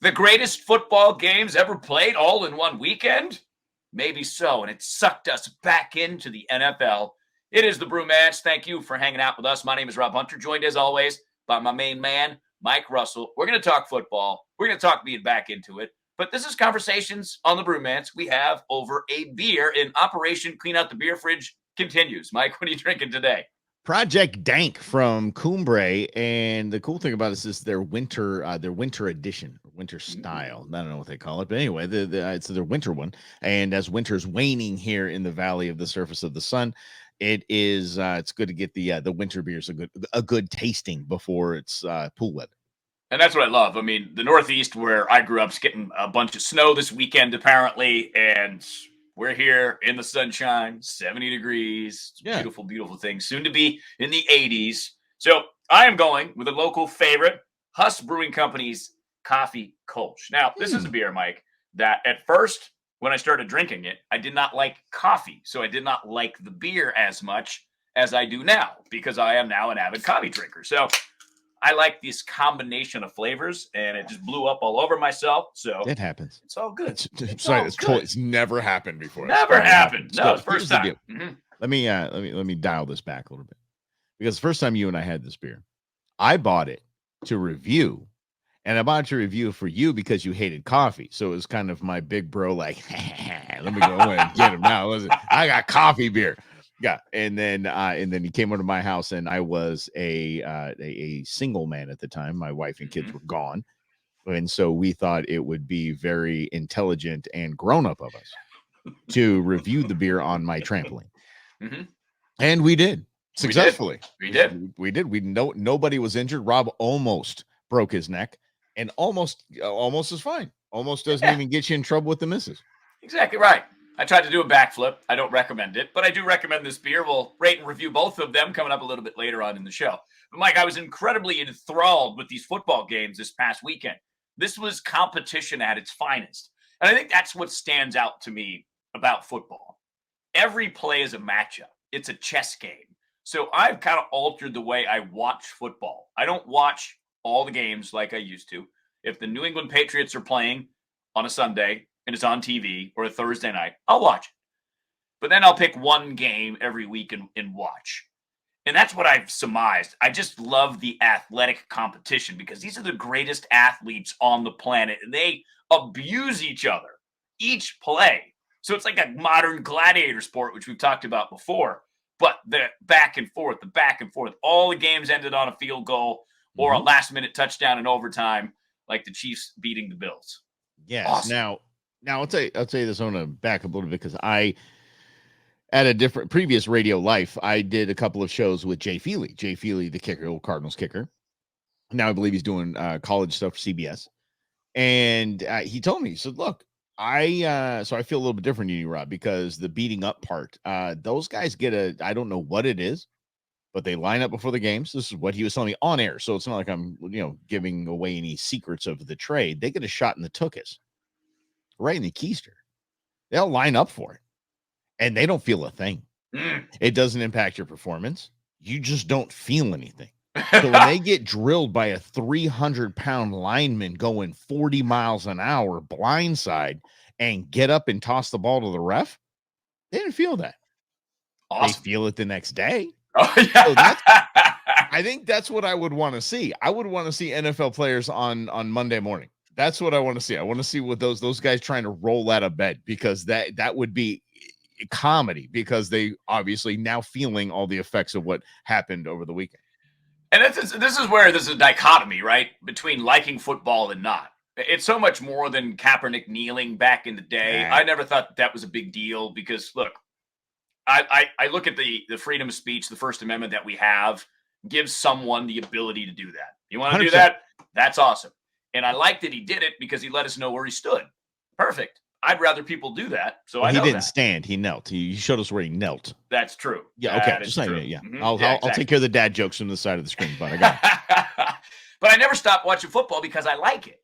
The greatest football games ever played all in one weekend? Maybe so, and it sucked us back into the NFL. It is the Brewmance. Thank you for hanging out with us. My name is Rob Hunter, joined as always by my main man, Mike Russell. We're going to talk football. We're going to talk being back into it. But this is Conversations on the Brewmance we have over a beer, in Operation Clean Out the Beer Fridge continues. Mike, what are you drinking today? Project Dank from Cumbre, and the cool thing about this is their winter edition, winter style. I don't know what they call it, but anyway, it's their winter one. And as winter's waning here in the Valley of the Surface of the Sun, it's good to get the winter beers a good tasting before it's pool weather. And that's what I love. I mean, the Northeast, where I grew up, is getting a bunch of snow this weekend, apparently, and we're here in the sunshine, 70 degrees. It's a beautiful, beautiful thing. Soon to be in the 80s. So I am going with a local favorite, Huss Brewing Company's Coffee Kolsch. Now, this is a beer, Mike, that at first, when I started drinking it, I did not like coffee. So I did not like the beer as much as I do now, because I am now an avid coffee drinker. So I like this combination of flavors, and it just blew up all over myself. So it happens. It's all good. It's never happened before. Never happened. No, it's first time. Mm-hmm. Let me dial this back a little bit, because the first time you and I had this beer, I bought it to review, and I bought it to review for you because you hated coffee. So it was kind of my big bro, like, let me go and get him now. I got coffee beer. Yeah, and then he came over to my house, and I was a single man at the time. My wife and kids were gone, and so we thought it would be very intelligent and grown up of us to review the beer on my trampoline, and we did successfully. We did. Nobody was injured. Rob almost broke his neck, and almost is fine. Almost doesn't even get you in trouble with the missus. Exactly right. I tried to do a backflip. I don't recommend it, but I do recommend this beer. We'll rate and review both of them coming up a little bit later on in the show. But, Mike, I was incredibly enthralled with these football games this past weekend. This was competition at its finest. And I think that's what stands out to me about football. Every play is a matchup. It's a chess game. So I've kind of altered the way I watch football. I don't watch all the games like I used to. If the New England Patriots are playing on a Sunday and it's on TV, or a Thursday night, I'll watch it. But then I'll pick one game every week and watch. And that's what I've surmised. I just love the athletic competition, because these are the greatest athletes on the planet, and they abuse each other each play. So it's like a modern gladiator sport, which we've talked about before. But the back and forth, all the games ended on a field goal or a last-minute touchdown in overtime, like the Chiefs beating the Bills. Yes. Awesome. Now I'll tell you this. I want to back up a little bit, because at a different previous radio life, I did a couple of shows with Jay Feely, the kicker, old Cardinals kicker. Now I believe he's doing college stuff for CBS. And he told me, he said, look, I feel a little bit different than you, Rob, because the beating up part, those guys I don't know what it is, but they line up before the games. This is what he was telling me on air. So it's not like I'm, giving away any secrets of the trade. They get a shot in the tuchus, right in the keister. They'll line up for it, and they don't feel a thing. It doesn't impact your performance. You just don't feel anything. So when they get drilled by a 300-pound lineman going 40 miles an hour blindside and get up and toss the ball to the ref, they didn't feel that. Awesome. They feel it the next day. Oh, yeah. So I think that's what I would want to see. I would want to see NFL players on Monday morning. That's what I want to see. I want to see what those guys trying to roll out of bed, because that would be comedy, because they obviously now feeling all the effects of what happened over the weekend. And this is where there's a dichotomy, right, between liking football and not. It's so much more than Kaepernick kneeling back in the day. I never thought that was a big deal, because, look, I look at the freedom of speech, the First Amendment that we have, gives someone the ability to do that. You want to 100%. Do that? That's awesome. And I like that he did it, because he let us know where he stood. Perfect. I'd rather people do that. So he didn't stand. He knelt. He showed us where he knelt. That's true. Yeah. Okay. Just saying it. Yeah. Mm-hmm. I'll take care of the dad jokes from the side of the screen, but I got it. But I never stopped watching football because I like it.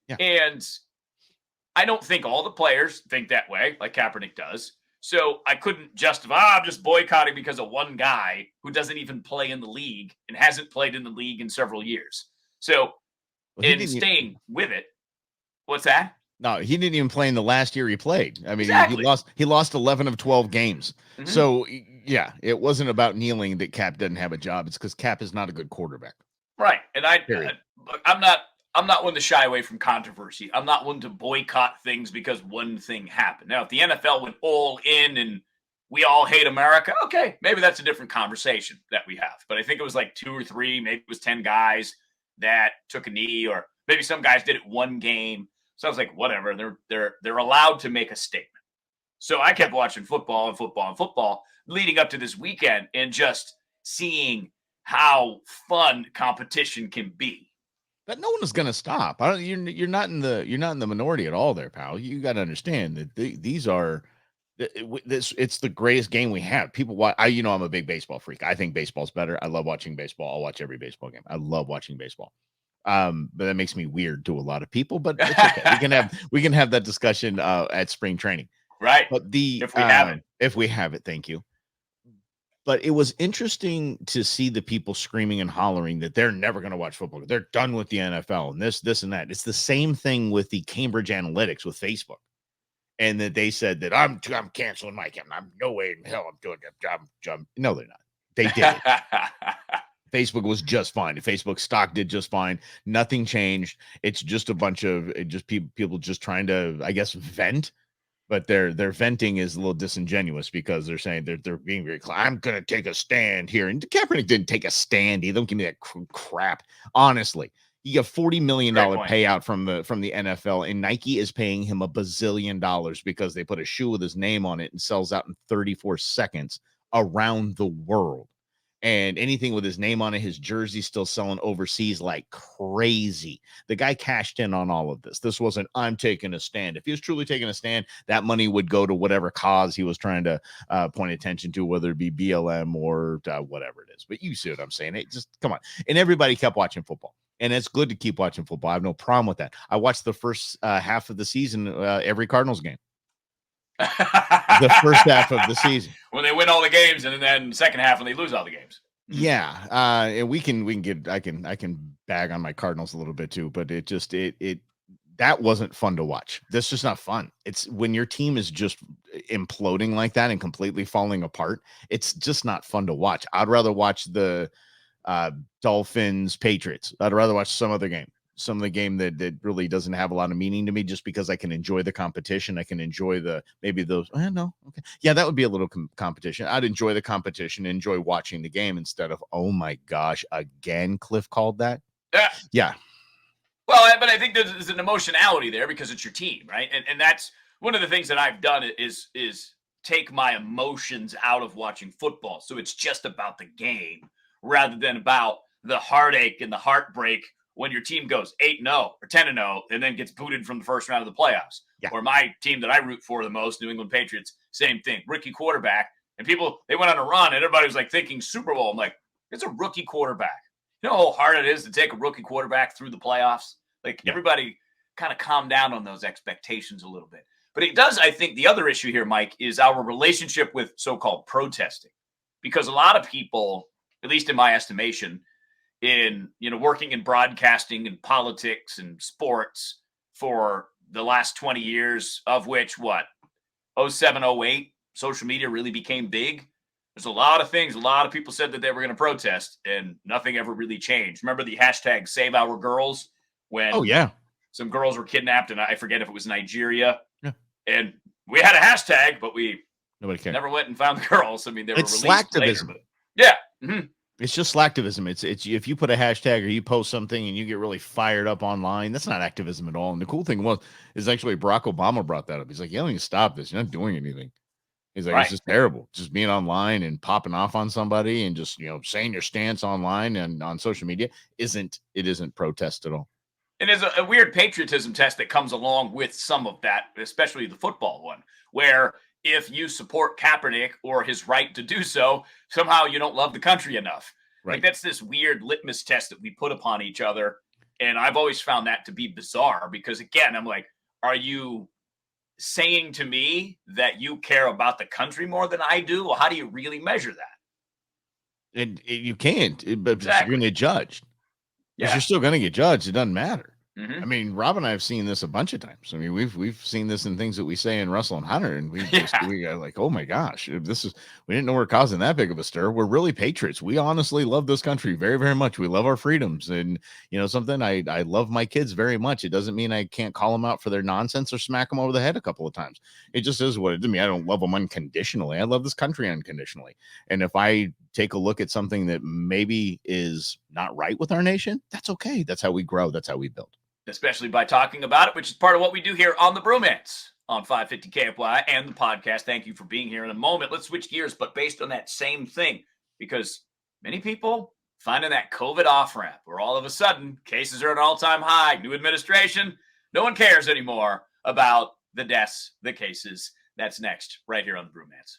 Yeah. And I don't think all the players think that way, like Kaepernick does. So I couldn't justify, I'm just boycotting because of one guy who doesn't even play in the league and hasn't played in the league in several years. So in staying with it, What's that? No, he didn't even play in the last year he played. I mean, Exactly. he lost 11 of 12 games. Mhm. So yeah, it wasn't about kneeling that Cap doesn't have a job. It's because Cap is not a good quarterback. Right. And Period. I'm not one to shy away from controversy. I'm not one to boycott things because one thing happened. Now, if the NFL went all in and we all hate America, okay, maybe that's a different conversation that we have. But I think it was like 2 or 3, maybe it was 10 guys that took a knee, or maybe some guys did it one game. So I was like, whatever. They're allowed to make a statement. So I kept watching football and football and football leading up to this weekend and just seeing how fun competition can be. But no one is going to stop. You're not in the minority at all there, pal. You got to understand that these are it's the greatest game we have. People watch. I'm a big baseball freak. I think baseball's better. I love watching baseball. I'll watch every baseball game. I love watching baseball. But that makes me weird to a lot of people. But it's okay. we can have that discussion at spring training. Right. But if we have it, thank you. But it was interesting to see the people screaming and hollering that they're never going to watch football. They're done with the NFL and this and that. It's the same thing with the Cambridge Analytics with Facebook. And that they said that I'm canceling my account. I'm no way in hell I'm doing that job. No, they're not. They did it. Facebook was just fine. Facebook stock did just fine. Nothing changed. It's just a bunch of people just trying to, I guess, vent. But their venting is a little disingenuous because they're saying they're being very clear. I'm going to take a stand here. And Kaepernick didn't take a stand. Don't give me that crap. Honestly, you get $40 million payout from the NFL, and Nike is paying him $1 bazillion because they put a shoe with his name on it and sells out in 34 seconds around the world. And anything with his name on it, his jersey still selling overseas like crazy. The guy cashed in on all of this. This wasn't, I'm taking a stand. If he was truly taking a stand, that money would go to whatever cause he was trying to point attention to, whether it be BLM or whatever it is. But you see what I'm saying? It just, come on. And everybody kept watching football. And it's good to keep watching football. I have no problem with that. I watched the first half of the season, every Cardinals game. The first half of the season when they win all the games, and then the second half when they lose all the games. Yeah, and we can get I can bag on my Cardinals a little bit too, but it just that wasn't fun to watch. That's just not fun. It's when your team is just imploding like that and completely falling apart. It's just not fun to watch. I'd rather watch the Dolphins Patriots. I'd rather watch some of the game that really doesn't have a lot of meaning to me, just because I can enjoy the competition. I can enjoy maybe those. No. Okay. Yeah, that would be a little competition. I'd enjoy the competition, enjoy watching the game instead of, oh my gosh, again, Cliff called that. Yeah. Well, but I think there's an emotionality there because it's your team, right? And that's one of the things that I've done is take my emotions out of watching football. So it's just about the game rather than about the heartache and the heartbreak when your team goes 8-0 or 10-0 and then gets booted from the first round of the playoffs. Yeah. Or my team that I root for the most, New England Patriots, same thing. Rookie quarterback. And people, they went on a run and everybody was like thinking Super Bowl. I'm like, it's a rookie quarterback. You know how hard it is to take a rookie quarterback through the playoffs? Like, everybody kind of calm down on those expectations a little bit. But it does, I think, the other issue here, Mike, is our relationship with so-called protesting. Because a lot of people, at least in my estimation, in working in broadcasting and politics and sports for the last 20 years, of which 07, 08, social media really became big. There's a lot of things. A lot of people said that they were going to protest, and nothing ever really changed. Remember the hashtag Save Our Girls when some girls were kidnapped, and I forget if it was Nigeria. Yeah. And we had a hashtag, but nobody cared. Never went and found the girls. I mean, they were released slacktivism. later. Yeah. Mm-hmm. It's just slacktivism. It's if you put a hashtag or you post something and you get really fired up online, that's not activism at all. And the cool thing is actually Barack Obama brought that up. He's like, you don't even stop this. You're not doing anything. He's like, It's just terrible. Just being online and popping off on somebody and just, saying your stance online and on social media isn't protest at all. And there's a weird patriotism test that comes along with some of that, especially the football one, where if you support Kaepernick or his right to do so, somehow you don't love the country enough. Right. Like, that's this weird litmus test that we put upon each other. And I've always found that to be bizarre because, again, I'm like, are you saying to me that you care about the country more than I do? Well, how do you really measure that? You can't, but Exactly. you're going to get judged. Yeah. You're still going to get judged. It doesn't matter. I mean, Rob and I have seen this a bunch of times. I mean, we've seen this in things that we say in Russell and Hunter, and we got like, oh my gosh, we didn't know we're causing that big of a stir. We're really patriots. We honestly love this country very, very much. We love our freedoms, and something. I love my kids very much. It doesn't mean I can't call them out for their nonsense or smack them over the head a couple of times. It just is what it is. I mean, I don't love them unconditionally. I love this country unconditionally, and if I take a look at something that maybe is not right with our nation, that's okay. That's how we grow. That's how we build. Especially by talking about it, which is part of what we do here on the Brewmance on 550 KFY and the podcast. Thank you for being here. In a moment, let's switch gears, but based on that same thing, because many people finding that COVID off-ramp where all of a sudden cases are at an all-time high, new administration, no one cares anymore about the deaths, the cases. That's next, right here on the Brewmance.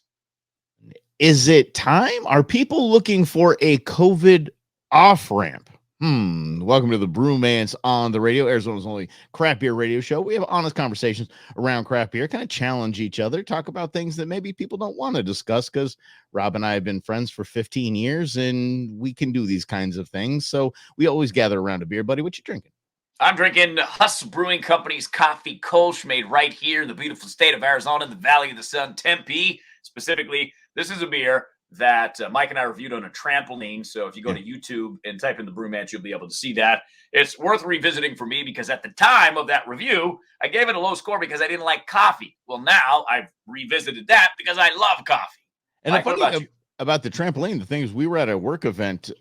Is it time? Are people looking for a COVID off-ramp? Welcome to the Brewmance on the radio, Arizona's only craft beer radio show. We have honest conversations around craft beer, kind of challenge each other, talk about things that maybe people don't want to discuss, because Rob and I have been friends for 15 years and we can do these kinds of things. So we always gather around a beer. Buddy, what you drinking? I'm drinking Huss Brewing Company's Coffee Kolsch, made right here in the beautiful state of Arizona, in the Valley of the Sun, Tempe. Specifically, this is a beer that Mike and I reviewed on a trampoline. So if you go to YouTube and type in the Brewmance, you'll be able to see that. It's worth revisiting for me because at the time of that review, I gave it a low score because I didn't like coffee. Well, now I've revisited that because I love coffee. And Mike, about the trampoline, the thing is, we were at a work event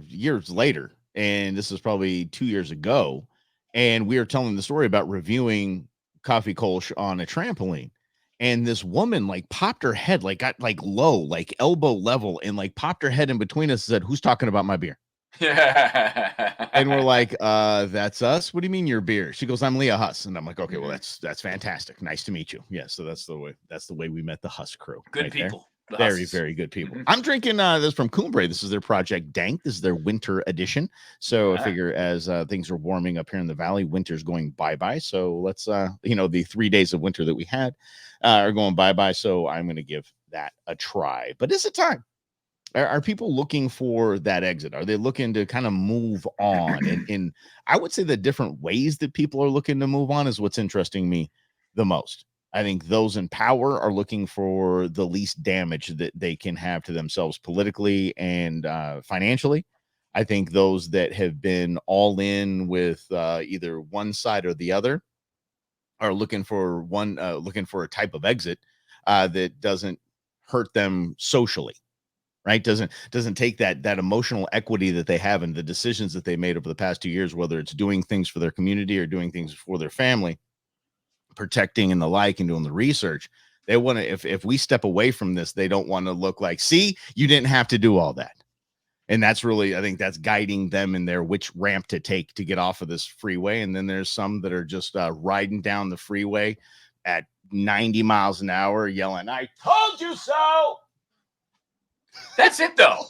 years later, and this is probably 2 years ago, and we were telling the story about reviewing Coffee Kolsch on a trampoline. And this woman like popped her head, like got like low, like elbow level, and like popped her head in between us and said, "Who's talking about my beer?" And we're like, that's us. What do you mean your beer? She goes, "I'm Leah Huss." And I'm like, okay, well, that's fantastic. Nice to meet you. Yeah. So that's the way we met the Huss crew. Good people. Very, very good people. I'm drinking this from Cumbre. This is their Project Dank. This is their winter edition. So I figure as things are warming up here in the valley, winter's going bye-bye. So let's, the 3 days of winter that we had are going bye-bye. So I'm going to give that a try. But is it time? Are people looking for that exit? Are they looking to kind of move on? And I would say the different ways that people are looking to move on is what's interesting me the most. I think those in power are looking for the least damage that they can have to themselves politically and financially. I think those that have been all in with either one side or the other are looking for a type of exit that doesn't hurt them socially, right? Doesn't take that emotional equity that they have and the decisions that they made over the past 2 years, whether it's doing things for their community or doing things for their family, protecting and the like, and doing the research. They want to, if we step away from this, they don't want to look like, see, you didn't have to do all that. And that's really, I think that's guiding them in their which ramp to take to get off of this freeway. And then there's some that are just riding down the freeway at 90 miles an hour yelling, "I told you so." That's it, though.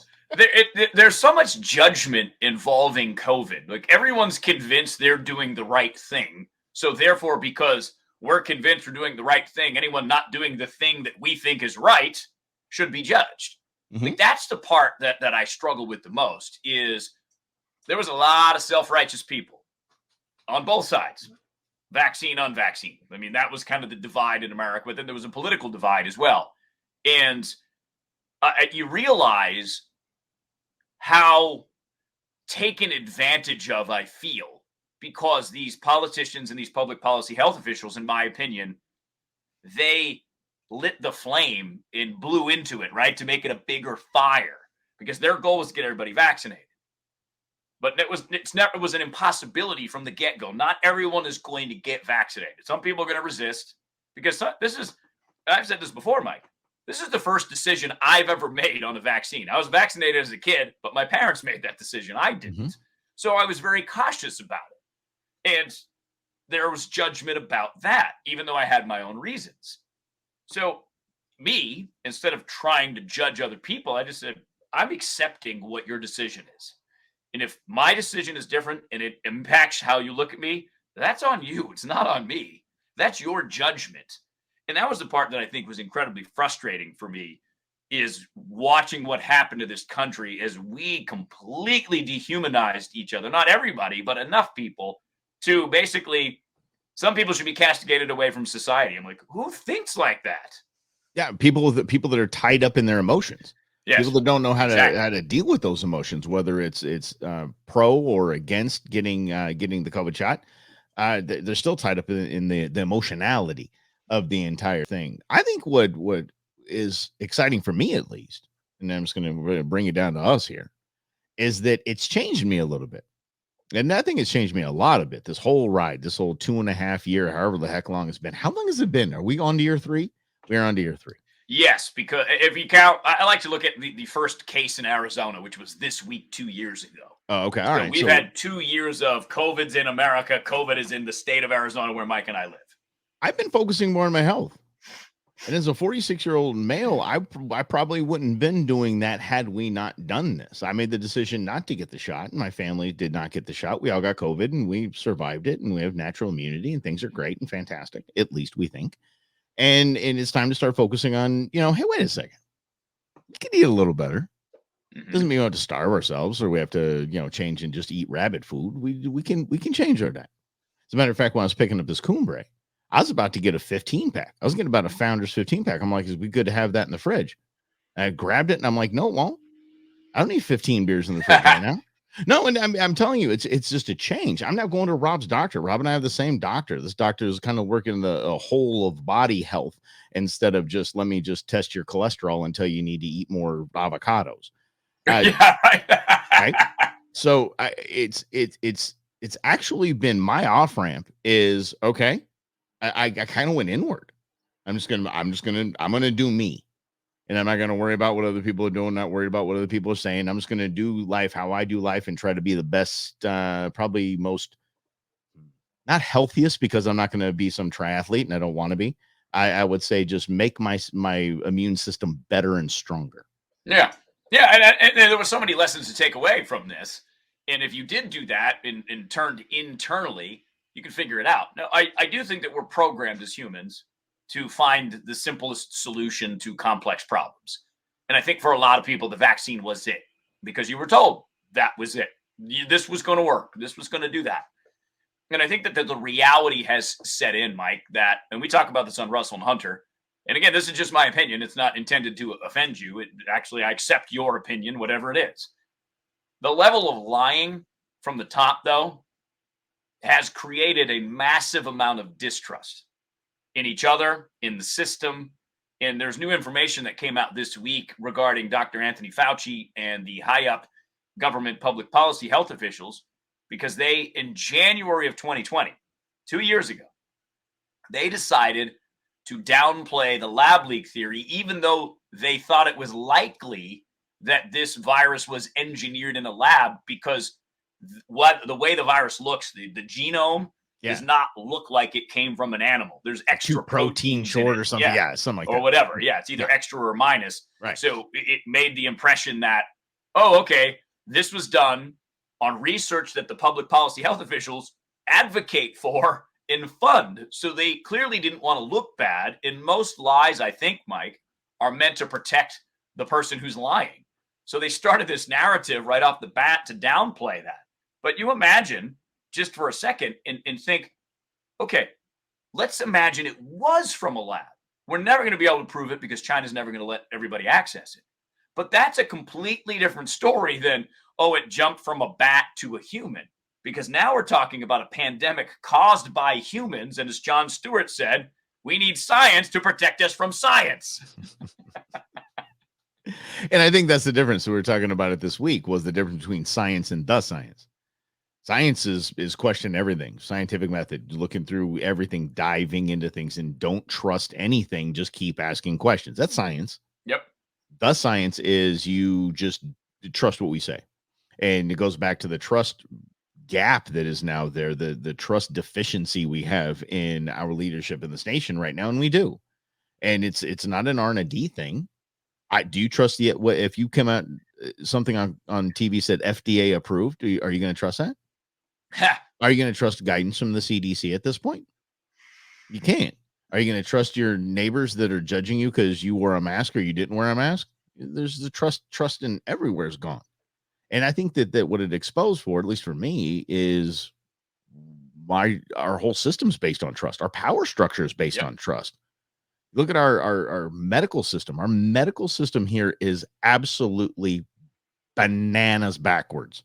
There's so much judgment involving COVID. Like, everyone's convinced they're doing the right thing. So therefore, because we're convinced we're doing the right thing, anyone not doing the thing that we think is right should be judged. Like, that's the part that I struggle with the most. Is there was a lot of self-righteous people on both sides, vaccine, unvaccinated. I mean, that was kind of the divide in America, but then there was a political divide as well. And you realize how taken advantage of I feel, because these politicians and these public policy health officials, in my opinion, they lit the flame and blew into it, right, to make it a bigger fire, because their goal was to get everybody vaccinated. But it was an impossibility from the get-go. Not everyone is going to get vaccinated. Some people are going to resist, because I've said this before, Mike, this is the first decision I've ever made on a vaccine. I was vaccinated as a kid, but my parents made that decision. I didn't. So I was very cautious about it. And there was judgment about that, even though I had my own reasons. So me, instead of trying to judge other people, I just said, I'm accepting what your decision is. And if my decision is different and it impacts how you look at me, that's on you. It's not on me. That's your judgment. And that was the part that I think was incredibly frustrating for me, is watching what happened to this country as we completely dehumanized each other. Not everybody, but enough people to basically some people should be castigated away from society. I'm like, who thinks like that? Yeah, people that are tied up in their emotions. Yes, people that don't know how exactly. to deal with those emotions, whether it's pro or against getting the COVID shot. They're still tied up in the emotionality of the entire thing. I think what is exciting for me, at least, and I'm just going to bring it down to us here, is that it's changed me a little bit. And I think it's changed me a lot of bit. This whole ride, this whole 2.5 year, however the heck long it's been. How long has it been? Are we on to year 3? We're on to year 3. Yes, because if you count, I like to look at the first case in Arizona, which was this week 2 years ago. Oh, okay. All right. We've had 2 years of COVID's in America. COVID is in the state of Arizona where Mike and I live. I've been focusing more on my health. And as a 46-year-old male, I probably wouldn't have been doing that had we not done this. I made the decision not to get the shot. My family did not get the shot. We all got COVID and we survived it, and we have natural immunity and things are great and fantastic. At least we think. And it's time to start focusing on, hey, wait a second. We can eat a little better. Doesn't mean we have to starve ourselves or we have to, change and just eat rabbit food. We can change our diet. As a matter of fact, when I was picking up this Cumbre, I was about to get a 15-pack. I was getting about a Founders 15-pack. I'm like, it'd be good to have that in the fridge. And I grabbed it and I'm like, no, it won't. I don't need 15 beers in the fridge right now. No, and I'm telling you, it's just a change. I'm not going to Rob's doctor. Rob and I have the same doctor. This doctor is kind of working the whole of body health instead of just let me just test your cholesterol until you need to eat more avocados. Yeah, right. Right. So it's actually been my off ramp is okay. I kind of went inward. I'm gonna do me, and I'm not gonna worry about what other people are doing. Not worried about what other people are saying. I'm just gonna do life how I do life and try to be the best, probably most not healthiest because I'm not gonna be some triathlete and I don't want to be. I would say just make my immune system better and stronger. Yeah. Yeah. And there were so many lessons to take away from this. And if you did do that and turned internally, you can figure it out. Now, I do think that we're programmed as humans to find the simplest solution to complex problems. And I think for a lot of people, the vaccine was it because you were told that was it. This was going to work. This was going to do that. And I think that the reality has set in, Mike, that, and we talk about this on Russell and Hunter. And again, this is just my opinion. It's not intended to offend you. I accept your opinion, whatever it is. The level of lying from the top, though, has created a massive amount of distrust in each other, in the system. And there's new information that came out this week regarding Dr. Anthony Fauci and the high-up government public policy health officials, because they, in January of 2020, 2 years ago, they decided to downplay the lab leak theory, even though they thought it was likely that this virus was engineered in a lab, because the way the virus looks, the genome does not look like it came from an animal. There's extra protein short or something. Yeah, something like that. Or whatever. Yeah, it's either extra or minus. Right. So it made the impression that, oh, okay, this was done on research that the public policy health officials advocate for and fund. So they clearly didn't want to look bad. And most lies, I think, Mike, are meant to protect the person who's lying. So they started this narrative right off the bat to downplay that. But you imagine just for a second and think, okay, let's imagine it was from a lab. We're never going to be able to prove it because China's never going to let everybody access it. But that's a completely different story than, oh, it jumped from a bat to a human. Because now we're talking about a pandemic caused by humans. And as Jon Stewart said, we need science to protect us from science. And I think that's the difference. We were talking about it this week, was the difference between science and the science. Science is question everything, scientific method, looking through everything, diving into things, and don't trust anything. Just keep asking questions. That's science. Yep. The science is you just trust what we say. And it goes back to the trust gap that is now there, the trust deficiency we have in our leadership in this nation right now. And we do. And it's not an R&D thing. Do you trust if you come out something on TV said FDA approved, are you going to trust that? Are you going to trust guidance from the CDC at this point? You can't. Are you going to trust your neighbors that are judging you because you wore a mask or you didn't wear a mask? There's the trust in everywhere is gone. And I think that what it exposed for, at least for me, is our whole system's based on trust. Our power structure is based on trust. Look at our medical system. Our medical system here is absolutely bananas backwards.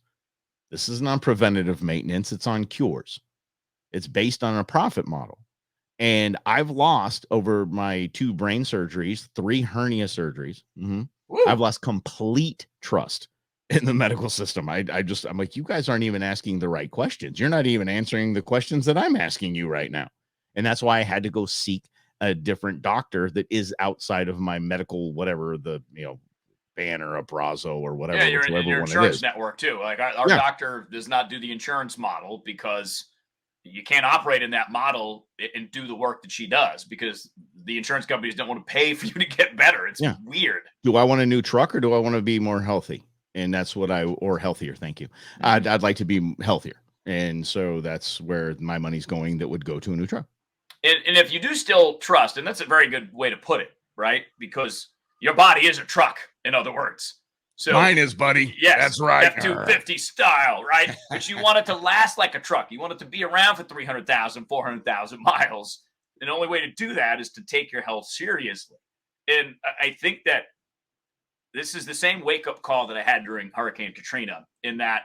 This isn't on preventative maintenance. It's on cures. It's based on a profit model. And I've lost over my 2 brain surgeries, 3 hernia surgeries. I've lost complete trust in the medical system. I'm like, you guys aren't even asking the right questions. You're not even answering the questions that I'm asking you right now. And that's why I had to go seek a different doctor that is outside of my medical, whatever the, Banner, Abrazo, or whatever. Yeah, you're in your insurance network too. Like our doctor does not do the insurance model because you can't operate in that model and do the work that she does because the insurance companies don't want to pay for you to get better. It's weird. Do I want a new truck or do I want to be more healthy? And that's what or healthier. Thank you. I'd like to be healthier. And so that's where my money's going. That would go to a new truck. And if you do still trust, and that's a very good way to put it, right? Because your body is a truck, in other words. So mine is, buddy. Yes, that's right. F-250 style, right? But you want it to last like a truck. You want it to be around for 300,000, 400,000 miles. And the only way to do that is to take your health seriously. And I think that this is the same wake-up call that I had during Hurricane Katrina, in that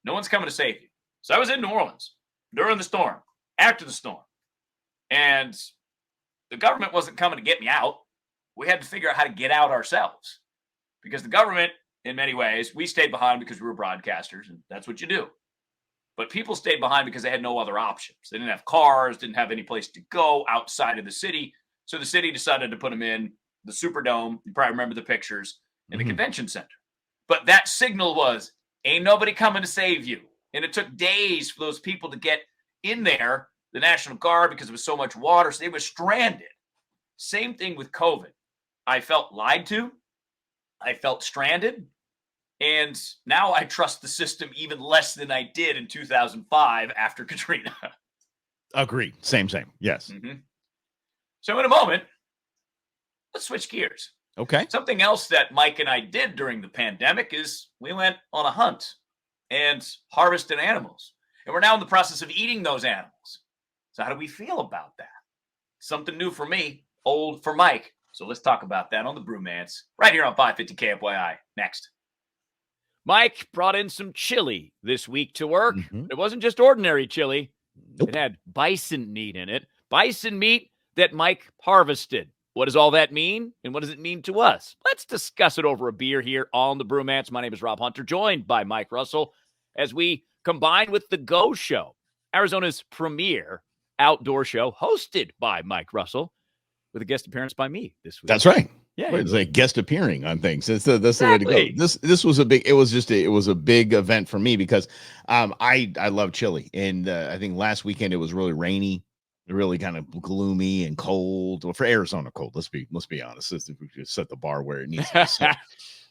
no one's coming to save you. So I was in New Orleans during the storm, after the storm, and the government wasn't coming to get me out. We had to figure out how to get out ourselves. Because the government, in many ways, we stayed behind because we were broadcasters, and that's what you do. But people stayed behind because they had no other options. They didn't have cars, didn't have any place to go outside of the city. So the city decided to put them in the Superdome. You probably remember the pictures, in the convention center. But that signal was, ain't nobody coming to save you. And it took days for those people to get in there, the National Guard, because there was so much water. So they were stranded. Same thing with COVID. I felt lied to. I felt stranded, and now I trust the system even less than I did in 2005 after Katrina. Agreed. Same. Yes. So in a moment, let's switch gears. Okay. Something else that Mike and I did during the pandemic is we went on a hunt and harvested animals, and we're now in the process of eating those animals. So how do we feel about that? Something new for me, old for Mike. So let's talk about that on the Brewmance, right here on 550 KFYI. Next. Mike brought in some chili this week to work. It wasn't just ordinary chili. Nope. It had bison meat in it. Bison meat that Mike harvested. What does all that mean? And what does it mean to us? Let's discuss it over a beer here on the Brewmance. My name is Rob Hunter, joined by Mike Russell, as we combine with The Go Show, Arizona's premier outdoor show, hosted by Mike Russell, with a guest appearance by me this week. That's right. Yeah, it's like guest appearing on things. That's the way to go. This was a big. It was a big event for me because I love chili, and I think last weekend it was really rainy, really kind of gloomy and cold. Well, for Arizona, cold. Let's be honest. We just set the bar where it needs to be set.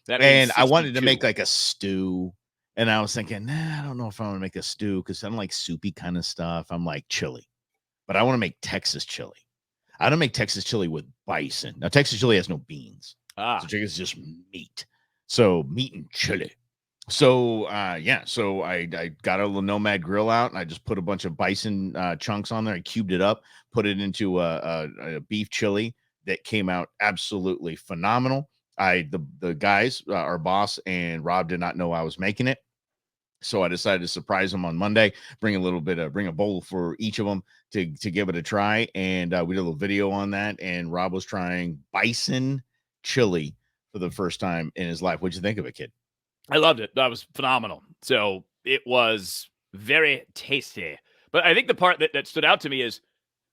And I wanted to make like a stew, and I was thinking, I don't know if I want to make a stew because I don't like soupy kind of stuff. I'm like chili, but I want to make Texas chili. I don't make Texas chili with bison. Now, Texas chili has no beans. So chicken is just meat. So meat and chili. So, So I got a little Nomad grill out, and I just put a bunch of bison chunks on there. I cubed it up, put it into a beef chili that came out absolutely phenomenal. The guys, our boss and Rob, did not know I was making it. So I decided to surprise them on Monday, bring a bowl for each of them to give it a try. And we did a little video on that. And Rob was trying bison chili for the first time in his life. What'd you think of it, kid? I loved it. That was phenomenal. So it was very tasty. But I think the part that stood out to me is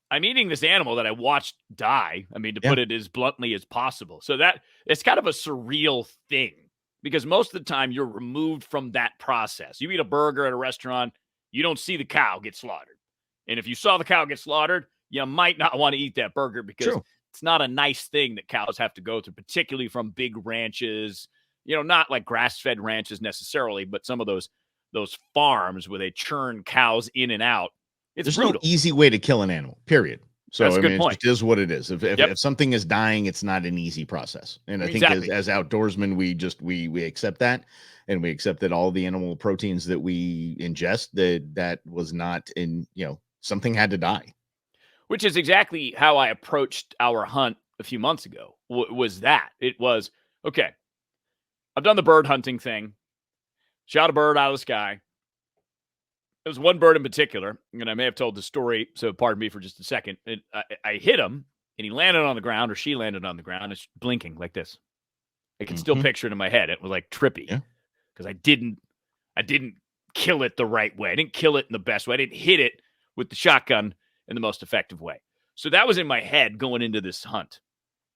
I'm eating this animal that I watched die. I mean, to put it as bluntly as possible. So that it's kind of a surreal thing. Because most of the time you're removed from that process. You eat a burger at a restaurant, you don't see the cow get slaughtered. And if you saw the cow get slaughtered, you might not want to eat that burger because it's not a nice thing that cows have to go through, particularly from big ranches, not like grass-fed ranches necessarily, but some of those farms where they churn cows in and out. There's no easy way to kill an animal, period. So That's a I good mean, point. it just is what it is. If Yep. if something is dying, it's not an easy process. And I think Exactly. as outdoorsmen, we accept that, and we accept that all the animal proteins that we ingest, that was not in, something had to die. Which is exactly how I approached our hunt a few months ago. Was that it was okay. I've done the bird hunting thing, shot a bird out of the sky. There was one bird in particular, and I may have told the story, so pardon me for just a second. I hit him, and he landed on the ground, or she landed on the ground. It's blinking like this. I can still picture it in my head. It was like trippy because I didn't kill it the right way. I didn't kill it in the best way. I didn't hit it with the shotgun in the most effective way. So that was in my head going into this hunt.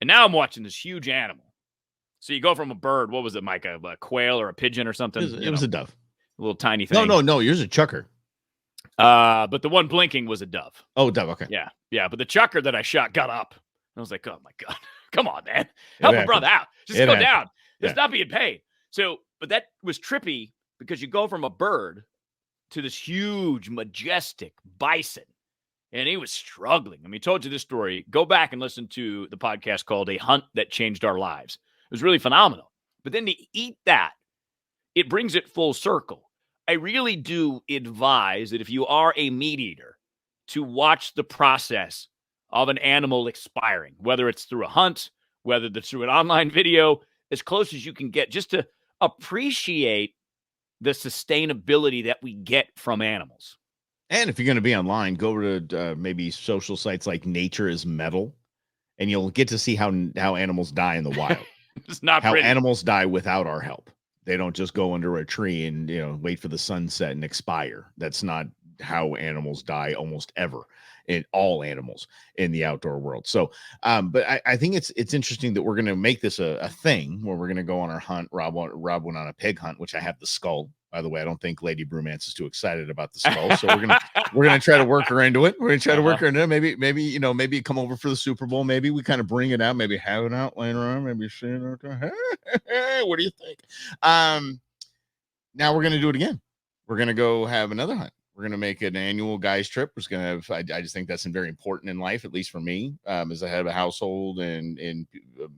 And now I'm watching this huge animal. So you go from a bird, what was it, Mike? A quail or a pigeon or something? It was a dove. A little tiny thing. No. Yours a chucker. But the one blinking was a dove. Oh, dove. Okay. Yeah. But the chucker that I shot got up. I was like, oh my God, come on, man. Help a brother out. Just go down. It's not being paid. So, but that was trippy because you go from a bird to this huge, majestic bison. And he was struggling. I mean, told you this story. Go back and listen to the podcast called A Hunt That Changed Our Lives. It was really phenomenal. But then to eat that, it brings it full circle. I really do advise that if you are a meat eater, to watch the process of an animal expiring, whether it's through a hunt, whether it's through an online video, as close as you can get, just to appreciate the sustainability that we get from animals. And if you're going to be online, go to maybe social sites like Nature is Metal, and you'll get to see how animals die in the wild. It's not how pretty. Animals die without our help. They don't just go under a tree and wait for the sunset and expire. That's not how animals die almost ever. In all animals in the outdoor world. So, but I think it's interesting that we're going to make this a thing where we're going to go on our hunt. Rob went on a pig hunt, which I have the skull. By the way, I don't think Lady Brewmance is too excited about the skull. So we're gonna try to work her into it. We're gonna try to work her into it. Maybe come over for the Super Bowl. Maybe we kind of bring it out. Maybe have it out later on. Maybe see it out there. Hey, what do you think? Now we're gonna do it again. We're gonna go have another hunt. We're going to make an annual guys trip. We're going to have, I just think that's very important in life, at least for me, as I have a household and a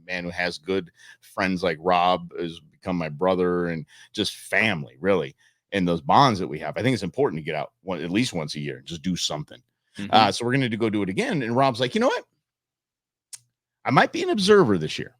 man who has good friends like Rob has become my brother and just family, really. And those bonds that we have, I think it's important to get out at least once a year, just do something. So we're going to go do it again. And Rob's like, you know what? I might be an observer this year.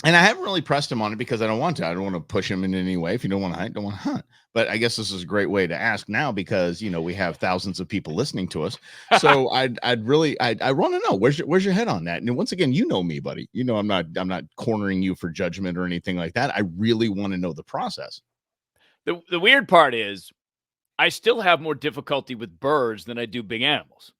And I haven't really pressed him on it because I don't want to. I don't want to push him in any way. If you don't want to hunt, don't want to hunt. But I guess this is a great way to ask now because we have thousands of people listening to us. So I want to know where's your head on that. And once again, me, buddy. I'm not cornering you for judgment or anything like that. I really want to know the process. The weird part is, I still have more difficulty with birds than I do big animals.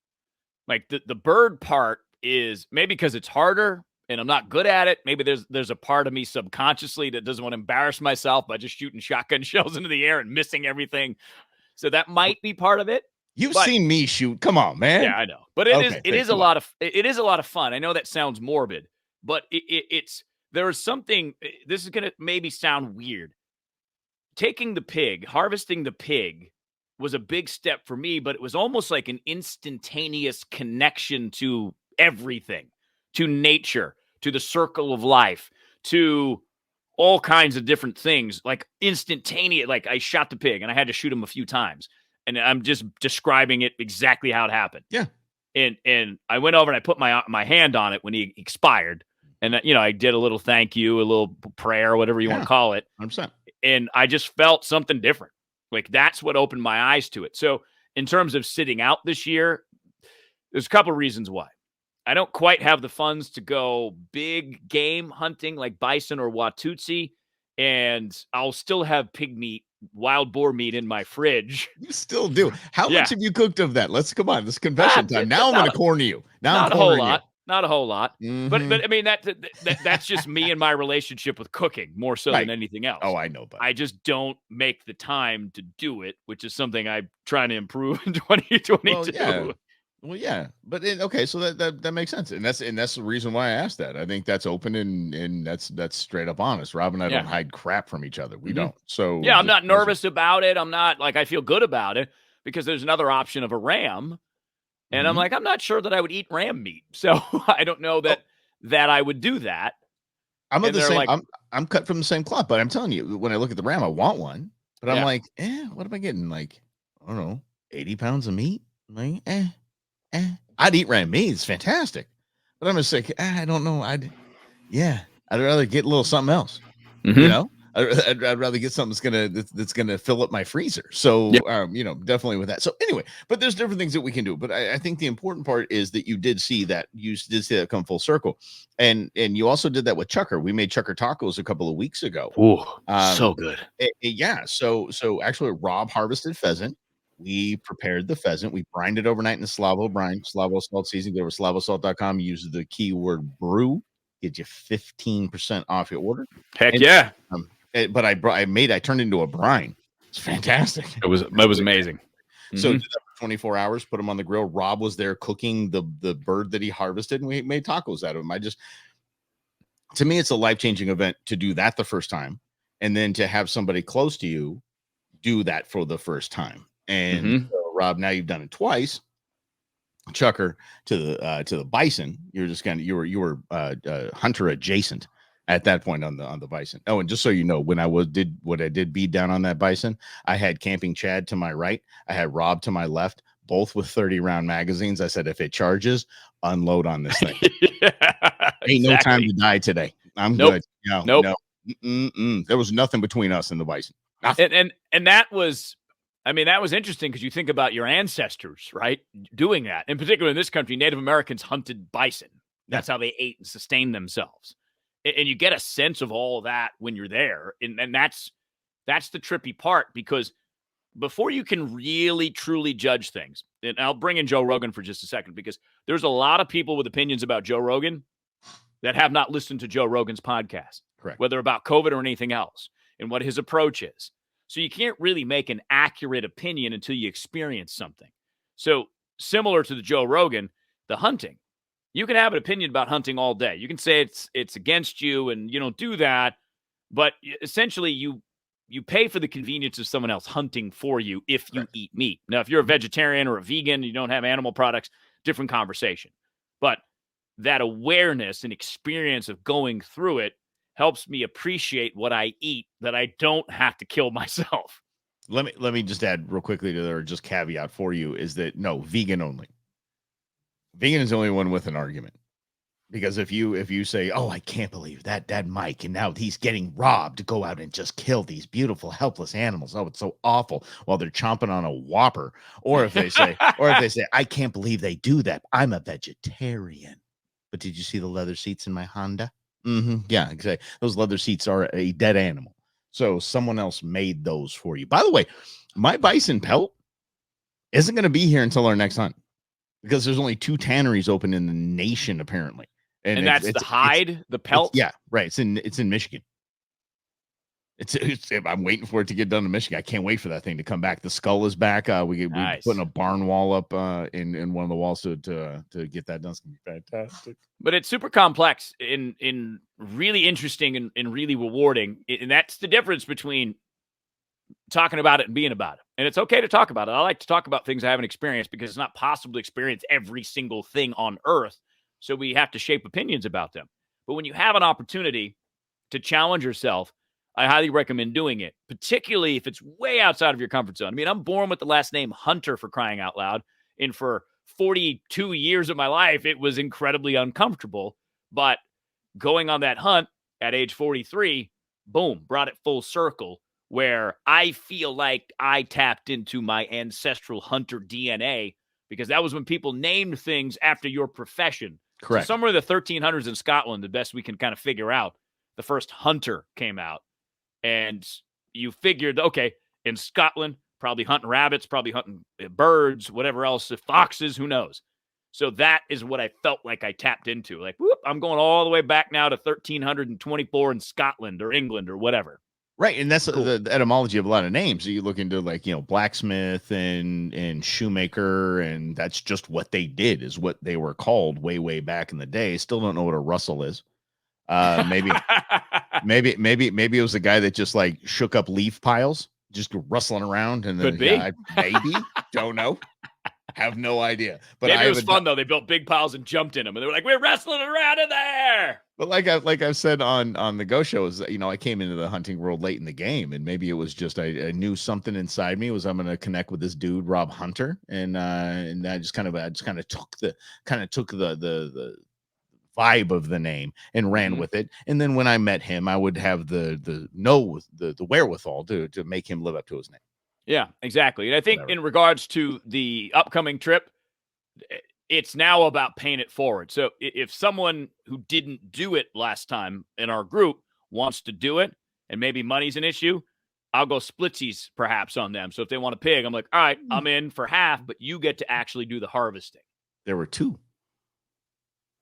Like the bird part is maybe because it's harder. And I'm not good at it. Maybe there's a part of me subconsciously that doesn't want to embarrass myself by just shooting shotgun shells into the air and missing everything. So that might be part of it. You've seen me shoot. Come on, man. Yeah, I know. But it is a lot of fun. I know that sounds morbid, but there is something. This is gonna maybe sound weird. Harvesting the pig was a big step for me, but it was almost like an instantaneous connection to everything. To nature, to the circle of life, to all kinds of different things, like instantaneous. Like I shot the pig and I had to shoot him a few times, and I'm just describing it exactly how it happened. Yeah. And I went over and I put my hand on it when he expired, and I did a little thank you, a little prayer, whatever you want to call it. 100%. And I just felt something different. Like that's what opened my eyes to it. So in terms of sitting out this year, there's a couple of reasons why. I don't quite have the funds to go big game hunting like bison or Watusi, and I'll still have pig meat, wild boar meat in my fridge. You still do. How much have you cooked of that? Come on, this is confession time. Now I'm going to corner you. Not a whole lot. Not a whole lot. Mm-hmm. But I mean, that's just me and my relationship with cooking more so than anything else. Oh, I know. But I just don't make the time to do it, which is something I'm trying to improve in 2022. Well, yeah, but okay, so that makes sense, and that's the reason why I asked that. I think that's open and that's straight up honest. Rob and I don't hide crap from each other. We don't. So I'm not nervous about it. I'm not I feel good about it because there's another option of a ram And I'm like, I'm not sure that I would eat ram meat. So I don't know that I would do that. I'm of And the they're same. like- I'm cut from the same cloth, but I'm telling you, when I look at the ram, I want one. But I'm Yeah. like, what am I getting? Like, I don't know, 80 pounds of meat. I'm like, I'd eat ram meat. It's fantastic. But I'm just like, I don't know. I'd rather get a little something else. Mhm. You know, I'd rather get something that's gonna fill up my freezer. So, definitely with that. So anyway, but there's different things that we can do. But I think the important part is that you did see that come full circle, and you also did that with Chucker. We made Chucker tacos a couple of weeks ago. Ooh, so good. Yeah. So actually, Rob harvested pheasant. We prepared the pheasant. We brined it overnight in the Slavo brine, Slavo salt seasoning. Go to slavosalt.com. Use the keyword brew. Get you 15% off your order. Heck And, yeah. But I turned it into a brine. It's fantastic. It was amazing. So did that for 24 hours, put them on the grill. Rob was there cooking the bird that he harvested, and we made tacos out of him. To me, it's a life-changing event to do that the first time, and then to have somebody close to you do that for the first time. And so, Rob, now you've done it twice. Chucker, to the bison, you were hunter adjacent at that point on the bison. Oh, and just so you know, when I did bead down on that bison, I had Camping Chad to my right, I had Rob to my left, both with 30-round magazines. I said, if it charges, unload on this thing. Ain't no time to die today. I'm good. No. There was nothing between us and the bison. And that was, that was interesting because you think about your ancestors, right? Doing that. In particular, in this country, Native Americans hunted bison. That's how they ate and sustained themselves. And you get a sense of all of that when you're there. And that's the trippy part, because before you can really, truly judge things, and I'll bring in Joe Rogan for just a second, because there's a lot of people with opinions about Joe Rogan that have not listened to Joe Rogan's podcast. Correct. Whether about COVID or anything else, and what his approach is. So you can't really make an accurate opinion until you experience something. So similar to the Joe Rogan, the hunting, you can have an opinion about hunting all day. You can say it's against you and you don't do that, but essentially you pay for the convenience of someone else hunting for you if you eat meat. Now, if you're a vegetarian or a vegan, you don't have animal products, different conversation. But that awareness and experience of going through it helps me appreciate what I eat, that I don't have to kill myself. Let me just add real quickly to there, just caveat for you, is that no, vegan only. Vegan is the only one with an argument. Because if you say, oh, I can't believe that Mike, and now he's getting robbed to go out and just kill these beautiful, helpless animals. Oh, it's so awful, while they're chomping on a Whopper. Or if they say, I can't believe they do that. I'm a vegetarian. But did you see the leather seats in my Honda? Yeah, exactly. Those leather seats are a dead animal. So someone else made those for you. By the way, my bison pelt isn't going to be here until our next hunt, because there's only 2 tanneries open in the nation, apparently. And that's the hide, the pelt? Yeah, right. It's in Michigan. I'm waiting for it to get done in Michigan. I can't wait for that thing to come back. The skull is back. We're putting a barn wall up in one of the walls to get that done. It's gonna be fantastic. But it's super complex in really interesting and really rewarding. And that's the difference between talking about it and being about it. And it's okay to talk about it. I like to talk about things I haven't experienced, because it's not possible to experience every single thing on earth. So we have to shape opinions about them. But when you have an opportunity to challenge yourself, I highly recommend doing it, particularly if it's way outside of your comfort zone. I'm born with the last name Hunter, for crying out loud. And for 42 years of my life, it was incredibly uncomfortable. But going on that hunt at age 43, boom, brought it full circle, where I feel like I tapped into my ancestral hunter DNA, because that was when people named things after your profession. Correct. So somewhere in the 1300s in Scotland, the best we can kind of figure out, the first hunter came out. And you figured, okay, in Scotland, probably hunting rabbits, probably hunting birds, whatever else, foxes, who knows? So that is what I felt like I tapped into. Like, whoop, I'm going all the way back now to 1324 in Scotland or England or whatever. Right, and that's cool. The etymology of a lot of names. You look into, like, blacksmith and shoemaker, and that's just what they did, is what they were called way back in the day. Still don't know what a rustle is. Maybe it was a guy that just like shook up leaf piles, just rustling around, and then could be. Maybe don't know. Have no idea. But maybe it was fun though. They built big piles and jumped in them, and they were like, "We're wrestling around in there." But like I've said on the Go Show, is I came into the hunting world late in the game, and maybe it was just I knew something inside me was I'm going to connect with this dude Rob Hunter, and I just kind of took the vibe of the name and ran with it. And then when I met him, I would have the wherewithal to make him live up to his name. Yeah, exactly. And I think in regards to the upcoming trip, it's now about paying it forward. So if someone who didn't do it last time in our group wants to do it, and maybe money's an issue, I'll go splitsies perhaps on them. So if they want a pig, I'm like, all right, I'm in for half, but you get to actually do the harvesting. There were two.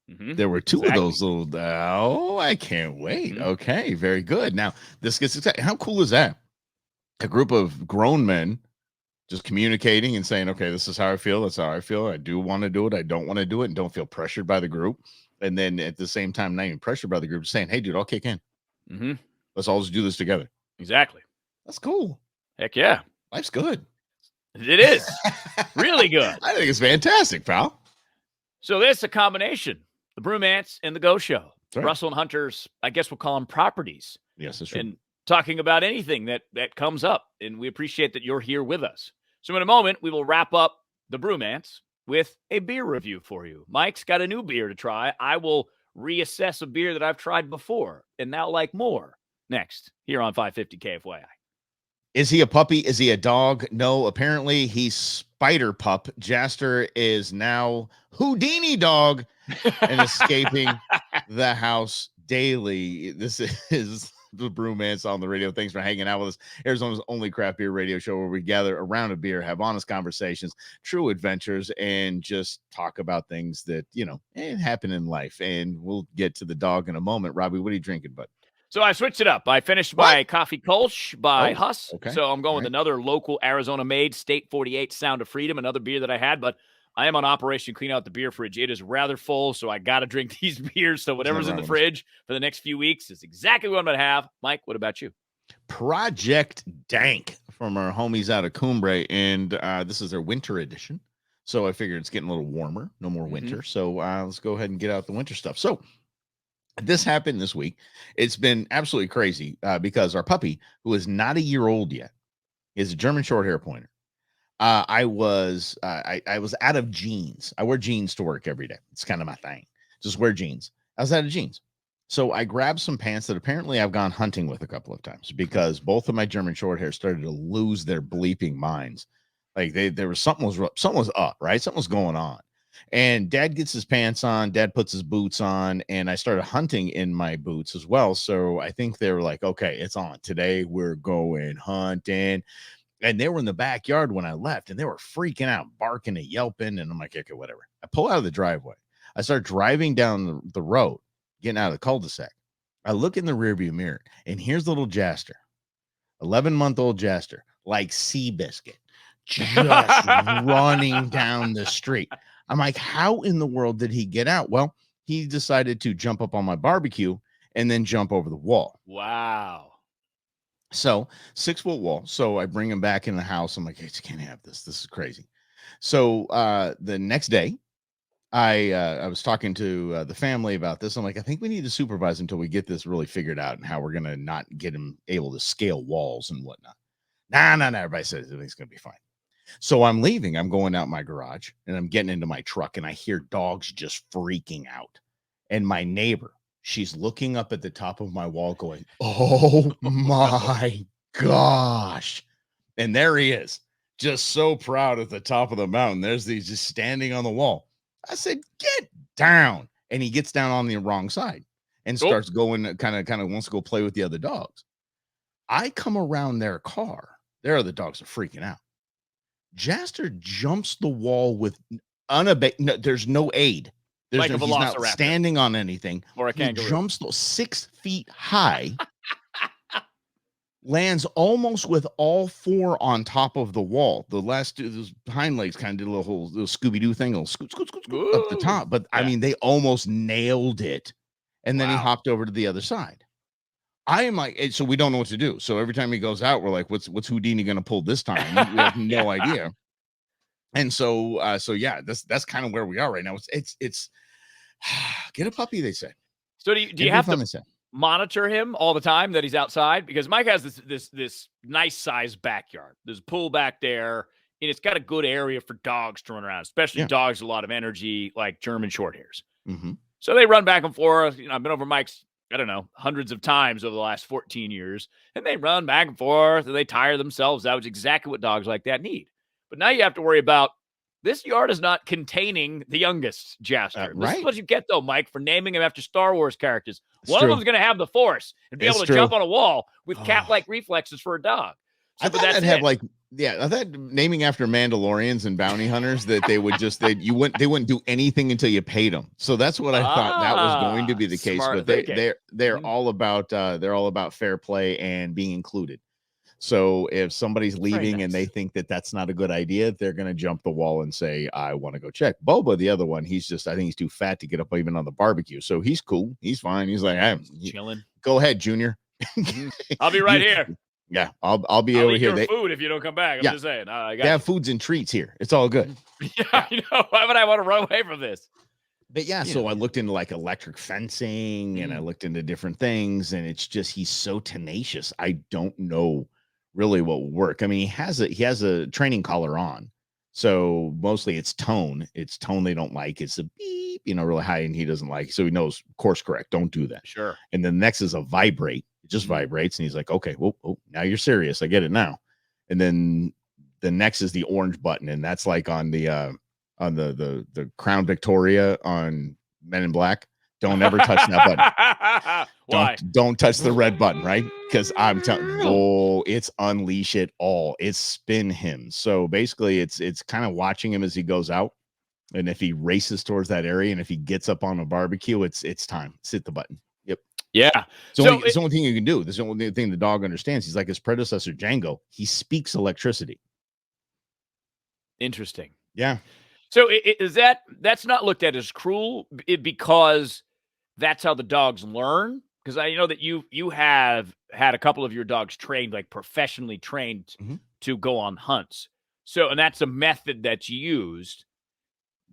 There were two of those little. Oh, I can't wait. Okay, very good. Now this gets exciting. How cool is that? A group of grown men just communicating and saying, okay, this is how I feel. That's how I feel. I do want to do it. I don't want to do it, and don't feel pressured by the group. And then at the same time, not even pressured by the group, saying, hey, dude, I'll kick in. Let's all just do this together. Exactly. That's cool. Heck yeah. Life's good. It is. Really good. I think it's fantastic, pal. So this is a combination. The Brewmance and the Go Show. Right. Russell and Hunter's, I guess we'll call them properties. Yes, that's true. And talking about anything that comes up. And we appreciate that you're here with us. So in a moment, we will wrap up the Brewmance with a beer review for you. Mike's got a new beer to try. I will reassess a beer that I've tried before and now like more. Next, here on 550 KFYI. Is he a puppy? Is he a dog? No, apparently he's Spider Pup. Jaster is now Houdini dog and escaping the house daily. This is the Brewmance on the radio. Thanks for hanging out with us. Arizona's only craft beer radio show where we gather around a beer, have honest conversations, true adventures, and just talk about things that, happen in life. And we'll get to the dog in a moment. Robbie, what are you drinking, bud? So I switched it up. I finished my Coffee Kolsch by Huss. Okay. So I'm going with another local Arizona-made State 48 Sound of Freedom, another beer that I had, but I am on Operation Clean Out the Beer Fridge. It is rather full, so I got to drink these beers. So whatever's in the fridge for the next few weeks is exactly what I'm going to have. Mike, what about you? Project Dank from our homies out of Cumbre, and this is their winter edition. So I figured it's getting a little warmer, no more winter. So let's go ahead and get out the winter stuff. So this happened this week. It's been absolutely crazy because our puppy, who is not a year old yet, is a German short hair pointer. I was out of jeans. I wear jeans to work every day. It's kind of my thing. Just wear jeans. I was out of jeans. So I grabbed some pants that apparently I've gone hunting with a couple of times because both of my German short hair started to lose their bleeping minds. Like there was something was up, right? Something was going on. And dad gets his pants on, dad puts his boots on, and I started hunting in my boots as well. So I think they were like, okay, it's on. Today we're going hunting. And they were in the backyard when I left, and they were freaking out, barking and yelping. And I'm like, okay, whatever. I pull out of the driveway. I start driving down the road, getting out of the cul-de-sac. I look in the rearview mirror, and here's little Jaster, 11-month-old Jaster, like Seabiscuit, just running down the street. I'm like, how in the world did he get out? Well, he decided to jump up on my barbecue and then jump over the wall. Wow. So 6-foot wall. So I bring him back in the house. I'm like, hey, you can't have this. This is crazy. So the next day, I was talking to the family about this. I'm like, I think we need to supervise until we get this really figured out and how we're going to not get him able to scale walls and whatnot. Nah. Everybody says everything's going to be fine. So I'm leaving. I'm going out my garage and I'm getting into my truck and I hear dogs just freaking out. And my neighbor, she's looking up at the top of my wall going, oh my gosh. And there he is, just so proud at the top of the mountain. There's these just standing on the wall. I said, get down. And he gets down on the wrong side and starts going, kind of wants to go play with the other dogs. I come around their car. There, the dogs are freaking out. Jaster jumps the wall with unabated. No, there's no aid. Like a he's not velociraptor. Standing on anything. Or a kangaroo. He jumps 6 feet high, lands almost with all 4 on top of the wall. The last two, those hind legs kind of did a little Scooby-Doo thing, a little scoot up the top. But I mean, they almost nailed it. And then he hopped over to the other side. I am like, so we don't know what to do. So every time he goes out, we're like, what's Houdini going to pull this time? We have no idea. And so yeah, that's kind of where we are right now. It's get a puppy, they say. So do you have fun, to monitor him all the time that he's outside? Because Mike has this nice sized backyard. There's a pool back there, and it's got a good area for dogs to run around, especially dogs with a lot of energy, like German Shorthairs. Mm-hmm. So they run back and forth. I've been over Mike's, I don't know, hundreds of times over the last 14 years, and they run back and forth, and they tire themselves out. It's exactly what dogs like that need. But now you have to worry about this yard is not containing the youngest Jaster. This is what you get, though, Mike, for naming him after Star Wars characters. One of them's going to have the Force and be able to jump on a wall with cat-like reflexes for a dog. So, I thought that'd have I thought naming after Mandalorians and bounty hunters that they would just they wouldn't do anything until you paid them. So that's what I thought that was going to be the case. But they're all about fair play and being included. So if somebody's leaving and they think that that's not a good idea, they're going to jump the wall and say, I want to go check. Boba, the other one, I think he's too fat to get up even on the barbecue. So he's cool. He's fine. He's like, I'm chilling. Go ahead, Junior. I'll be right here. Yeah, I'll be over here. Your food if you don't come back. I'm just saying. They have foods and treats here. It's all good. Why would I want to run away from this? But I looked into like electric fencing and I looked into different things, and it's just he's so tenacious. I don't know really what will work. I mean, he has a training collar on, so mostly it's tone. It's tone they don't like. It's a beep, really high, and he doesn't like. So he knows course correct. Don't do that. Sure. And then next is a vibrate. It just vibrates, and he's like, okay, well, now you're serious. I get it now. And then the next is the orange button, and that's like on the Crown Victoria on Men in Black. Don't ever touch that button. Don't touch the red button, right? Because I'm telling you, it's unleash it all. It's spin him. So basically, it's kind of watching him as he goes out, and if he races towards that area, and if he gets up on a barbecue, it's time. Hit the button. Yep. Yeah. It's the only thing you can do. This is the only thing the dog understands. He's like his predecessor, Django. He speaks electricity. Interesting. Yeah. So that's not looked at as cruel because that's how the dogs learn? Because I know that you have had a couple of your dogs trained, like professionally trained to go on hunts. So, and that's a method that's used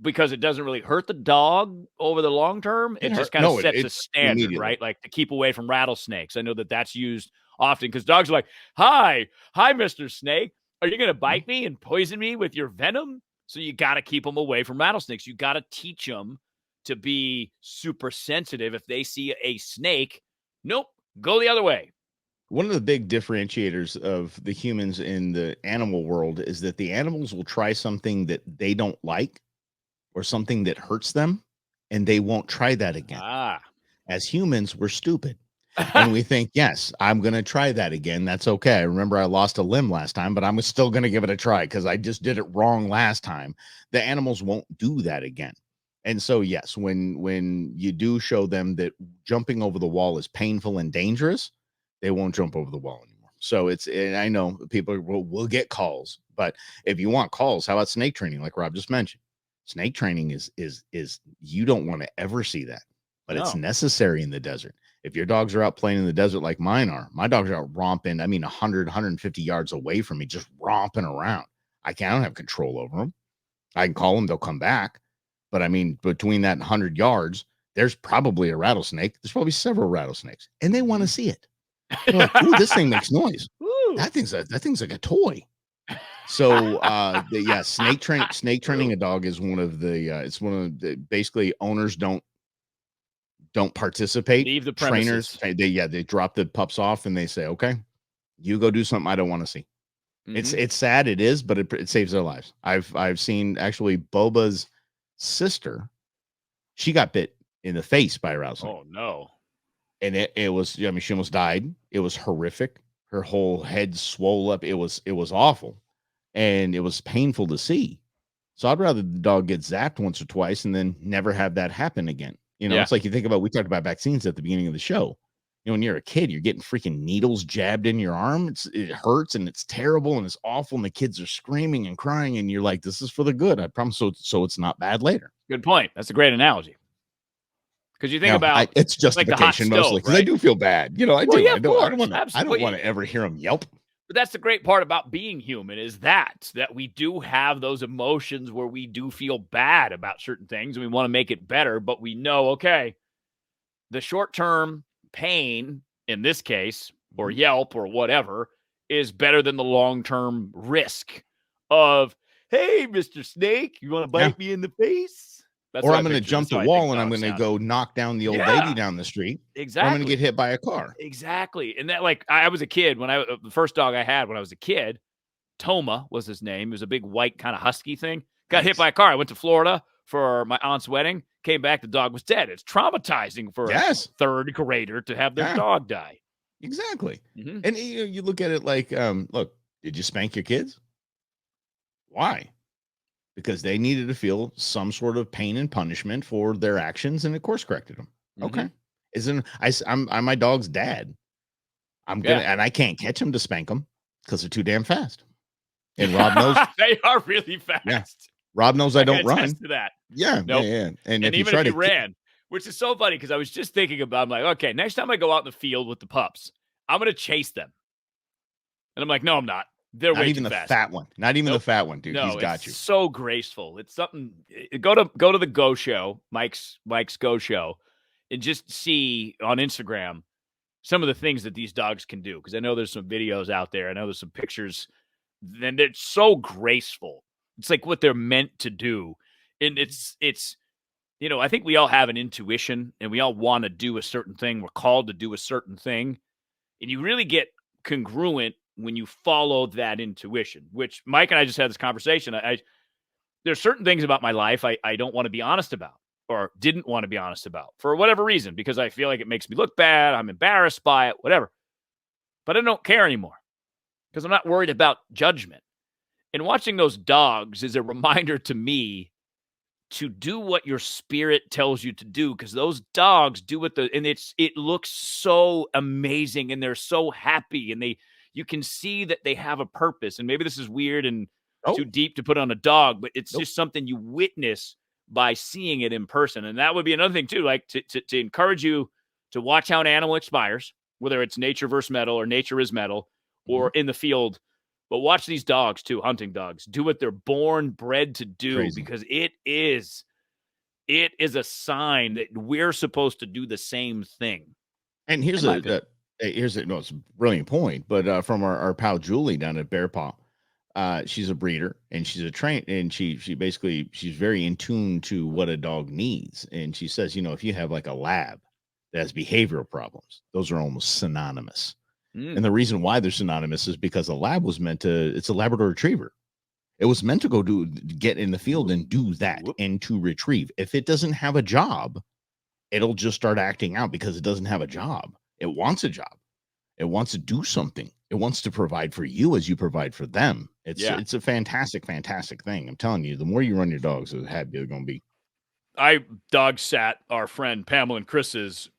because it doesn't really hurt the dog over the long term. It just kind of sets a standard, right? Like to keep away from rattlesnakes. I know that that's used often because dogs are like, hi, Mr. Snake. Are you going to bite me and poison me with your venom? So you got to keep them away from rattlesnakes. You got to teach them to be super sensitive. If they see a snake, nope, go the other way. One of the big differentiators of the humans in the animal world is that the animals will try something that they don't like or something that hurts them, and they won't try that again. As humans, we're stupid. And we think, yes, I'm going to try that again. That's okay. I remember I lost a limb last time, but I'm still going to give it a try because I just did it wrong last time. The animals won't do that again. And so, yes, when you do show them that jumping over the wall is painful and dangerous, they won't jump over the wall anymore. So and I know people will get calls, but if you want calls, how about snake training? Like Rob just mentioned, snake training is you don't want to ever see that, but it's necessary in the desert. If your dogs are out playing in the desert like mine are, my dogs are out romping. 100, 150 yards away from me, just romping around. I don't have control over them. I can call them, they'll come back. But between that 100 yards, there's probably a rattlesnake. There's probably several rattlesnakes, and they want to see it. They're like, ooh, this thing makes noise. That thing's like a toy. So, snake training a dog is one of the basically owners don't participate. Leave the premises. Trainers, they drop the pups off and they say, okay, you go do something I don't want to see. It's sad. It is, but it saves their lives. I've seen actually Boba's sister, she got bit in the face by a rattlesnake. Oh no. And it was, she almost died. It was horrific. Her whole head swole up. It was awful. And it was painful to see. So I'd rather the dog get zapped once or twice and then never have that happen again. It's like we talked about vaccines at the beginning of the show. When you're a kid, you're getting freaking needles jabbed in your arm. It hurts and it's terrible and it's awful. And the kids are screaming and crying. And you're like, this is for the good. I promise. So it's not bad later. Good point. That's a great analogy. Because you think about it's justification like mostly because I do feel bad. I do. I don't want to ever hear them yelp. But that's the great part about being human is that we do have those emotions where we do feel bad about certain things and we want to make it better, but we know, okay, the short-term pain in this case, or Yelp or whatever, is better than the long-term risk of, hey, Mr. Snake, you want to bite me in the face? That's or I'm going to jump the wall and I'm going to go knock down the old lady down the street. Exactly. Or I'm going to get hit by a car. Exactly. And that, like, I was a kid when the first dog I had when I was a kid, Toma was his name. He was a big white kind of husky thing. Got hit by a car. I went to Florida for my aunt's wedding. Came back, the dog was dead. It's traumatizing for a third grader to have their dog die. Exactly. And you look at it like, look, did you spank your kids? Why? Because they needed to feel some sort of pain and punishment for their actions, and of course corrected them. Okay. I'm my dog's dad. And I can't catch him to spank them because they're too damn fast. And Rob knows they are really fast. Yeah. Rob knows I don't run. To that. Yeah. Nope. Yeah. And if even if you ran, which is so funny because I was just thinking about, I'm like, okay, next time I go out in the field with the pups, I'm going to chase them. And I'm like, no, I'm not. They're not way even too the fast. fat one. Not even the fat one, dude. No, he's got you. So graceful. It's something. Go to the Go Show, Mike's Go Show, and just see on Instagram some of the things that these dogs can do. Because I know there's some videos out there. I know there's some pictures. And they're so graceful. It's like what they're meant to do. And it's I think we all have an intuition and we all want to do a certain thing. We're called to do a certain thing. And you really get congruent when you follow that intuition, which Mike and I just had this conversation. There's certain things about my life I don't want to be honest about or didn't want to be honest about for whatever reason, because I feel like it makes me look bad. I'm embarrassed by it, whatever. But I don't care anymore because I'm not worried about judgment. And watching those dogs is a reminder to me to do what your spirit tells you to do, because those dogs do what it looks so amazing and they're so happy and you can see that they have a purpose. And maybe this is weird and too deep to put on a dog, but it's just something you witness by seeing it in person. And that would be another thing too, like to encourage you to watch how an animal expires, whether it's nature versus metal or nature is metal or in the field. But watch these dogs too, hunting dogs, do what they're bred to do. Because it is a sign that we're supposed to do the same thing. And it's a brilliant point, but from our pal Julie down at Bear Paw, she's a breeder and she's a train, and she's very in tune to what a dog needs. And she says, if you have like a lab that has behavioral problems, those are almost synonymous. And the reason why they're synonymous is because a lab was it's a Labrador Retriever. It was meant to get in the field and do that and to retrieve. If it doesn't have a job, it'll just start acting out because it doesn't have a job. It wants a job. It wants to do something. It wants to provide for you as you provide for them. It's a fantastic, fantastic thing. I'm telling you, the more you run your dogs, the happier they're going to be. I dog sat our friend Pamela and Chris's